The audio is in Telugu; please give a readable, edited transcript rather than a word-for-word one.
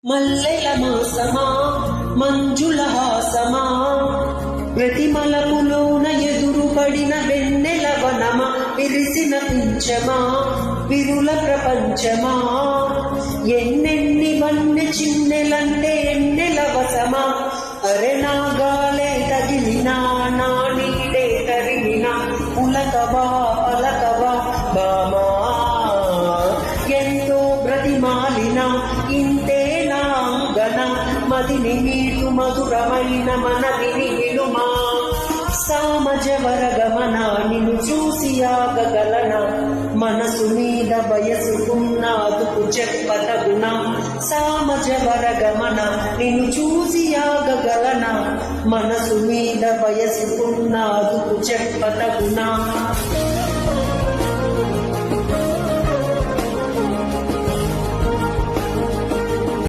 మల్లెల మాసమా మంజుల హాసమా ప్రతిమలపులోన ఎదురుపడిన వెన్నెల వనమా విరిసిన పించమా విరుల ప్రపంచమా ఎన్నెన్ని వన్నె చిన్నెలంటే ఎన్నెల వసమా అరెనాగాలే తగిలినా నా నీడే తరిమినా పులకవా పలకవా బామా ఎంతో బ్రతిమాలిన ఇంతేనా గణ మదిని నీకు మధురమైన మనవిని వినుమా సామజవర గమన నిన్ను చూసి ఆగగలన మనసు మీద వయసుకున్నాదుకు చెప్పతగున సామజవర గమన నిన్ను చూసి ఆగగలన మనసు మీద వయసుకున్నాదుకు చెప్పతగున